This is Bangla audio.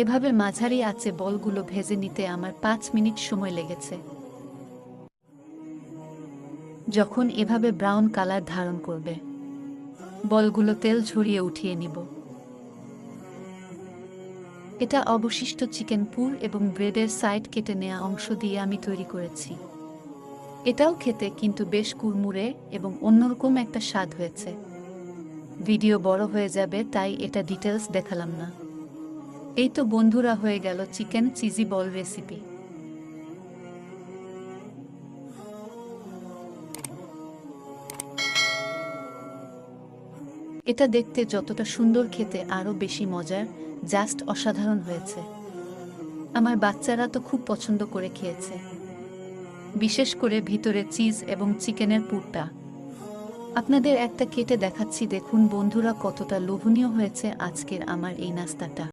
এভাবে মাঝারি আঁচে বলগুলো ভেজে নিতে আমার 5 মিনিট সময় লেগেছে। যখন এভাবে ব্রাউন কালার ধারণ করবে, বলগুলো তেল ঝরিয়ে উঠিয়ে নিব। এটা অবশিষ্ট চিকেন পুর এবং ব্রেডের সাইড কেটে নেওয়া অংশ দিয়ে আমি তৈরি করেছি। এটাও খেতে কিন্তু বেশ কুড়মুড়ে এবং অন্যরকম একটা স্বাদ হয়েছে। ভিডিও বড় হয়ে যাবে, তাই এটা ডিটেলস দেখালাম না। এই তো বন্ধুরা, হয়ে গেল চিকেন চিজি বল রেসিপি। এটা দেখতে যতটা সুন্দর, খেতে আরও বেশি মজার। জাস্ট অসাধারণ হয়েছে। আমার বাচ্চারা তো খুব পছন্দ করে খেয়েছে, বিশেষ করে ভিতরে চিজ এবং চিকেনের পুরটা। আপনাদের একটা কেটে দেখাচ্ছি, দেখুন বন্ধুরা কতটা লোভনীয় হয়েছে আজকের আমার এই নাস্তাটা।